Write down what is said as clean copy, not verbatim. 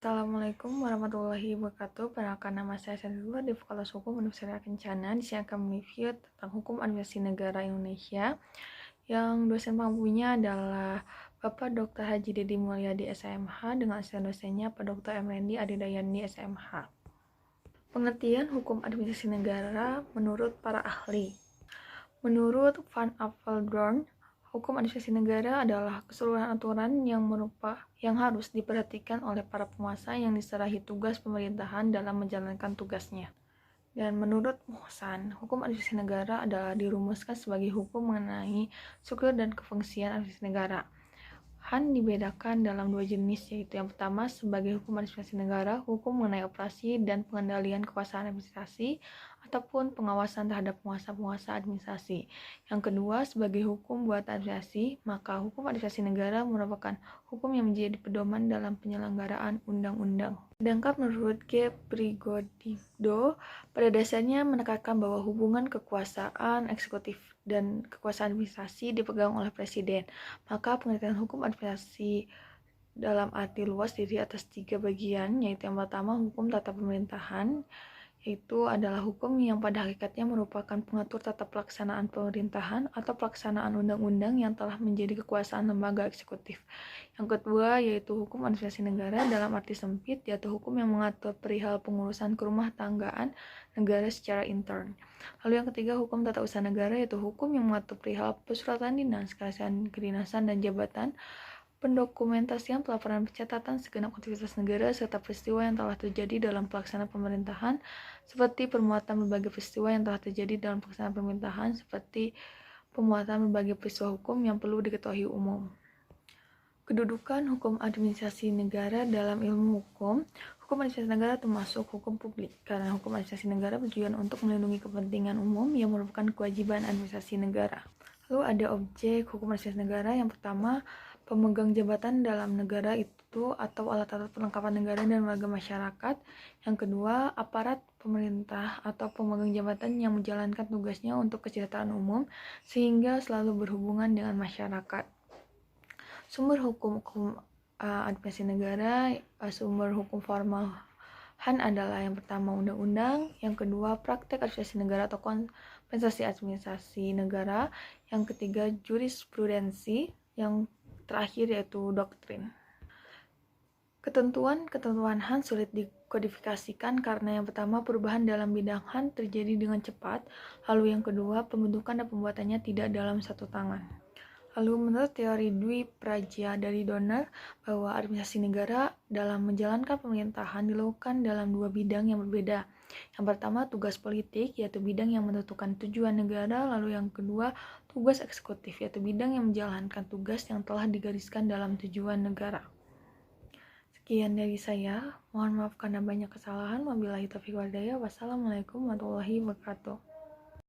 Assalamualaikum warahmatullahi wabarakatuh. Perkenalkan, nama saya Santiago di Fakultas Hukum Universitas Kencana. Di sini akan mereview tentang Hukum Administrasi Negara Indonesia. Yang dosen pengampunya adalah Bapak Dr. Haji Dedi Mulyadi SMH dengan asisten dosennya Pak Dr. Emrendi Adidayani SMH. Pengertian Hukum Administrasi Negara menurut para ahli. Menurut Van Apeldoorn, hukum administrasi negara adalah keseluruhan aturan yang harus diperhatikan oleh para penguasa yang diserahi tugas pemerintahan dalam menjalankan tugasnya. Dan menurut Mohsan, hukum administrasi negara adalah dirumuskan sebagai hukum mengenai struktur dan kefungsian administrasi negara. Han dibedakan dalam dua jenis, yaitu yang pertama sebagai hukum administrasi negara, hukum mengenai operasi dan pengendalian kekuasaan administrasi ataupun pengawasan terhadap penguasa-penguasa administrasi. Yang kedua sebagai hukum buatan administrasi, maka hukum administrasi negara merupakan hukum yang menjadi pedoman dalam penyelenggaraan undang-undang. Sedangkan menurut G. Prigodido, pada dasarnya menekankan bahwa hubungan kekuasaan eksekutif dan kekuasaan administrasi dipegang oleh presiden. Maka pengertian hukum administrasi dalam arti luas diri atas 3 bagian, yaitu yang pertama hukum tata pemerintahan, yaitu adalah hukum yang pada hakikatnya merupakan pengatur tata pelaksanaan pemerintahan atau pelaksanaan undang-undang yang telah menjadi kekuasaan lembaga eksekutif. Yang kedua yaitu hukum administrasi negara dalam arti sempit, yaitu hukum yang mengatur perihal pengurusan kerumah tanggaan negara secara intern. Lalu yang ketiga hukum tata usaha negara, yaitu hukum yang mengatur perihal persuratan dinas, kerajaan, kedinasan, dan jabatan, pendokumentasian, pelaporan, pencatatan segenap aktivitas negara serta peristiwa yang telah terjadi dalam pelaksanaan pemerintahan, seperti permuatan berbagai peristiwa yang telah terjadi dalam pelaksanaan pemerintahan, seperti pemuatan berbagai peristiwa hukum yang perlu diketahui umum. Kedudukan hukum administrasi negara dalam ilmu hukum. Hukum administrasi negara termasuk hukum publik, karena hukum administrasi negara bertujuan untuk melindungi kepentingan umum yang merupakan kewajiban administrasi negara. Lalu ada objek hukum administrasi negara. Yang pertama, pemegang jabatan dalam negara itu atau alat-alat perlengkapan negara dan warga masyarakat. Yang kedua, aparat pemerintah atau pemegang jabatan yang menjalankan tugasnya untuk kesejahteraan umum sehingga selalu berhubungan dengan masyarakat. Sumber hukum administrasi negara, sumber hukum formal Han adalah yang pertama undang-undang, yang kedua praktek administrasi negara atau kompensasi administrasi negara, yang ketiga jurisprudensi, yang terakhir yaitu doktrin. Ketentuan Han sulit dikodifikasikan karena yang pertama perubahan dalam bidang Han terjadi dengan cepat, lalu yang kedua pembentukan dan pembuatannya tidak dalam satu tangan. Lalu menurut teori Dwi Prajya dari Donner, bahwa administrasi negara dalam menjalankan pemerintahan dilakukan dalam dua bidang yang berbeda. Yang pertama tugas politik, yaitu bidang yang menentukan tujuan negara, lalu yang kedua tugas eksekutif, yaitu bidang yang menjalankan tugas yang telah digariskan dalam tujuan negara. Sekian dari saya, mohon maaf karena banyak kesalahan. Wabillahi taufiq wal hidayah. Wassalamualaikum warahmatullahi wabarakatuh.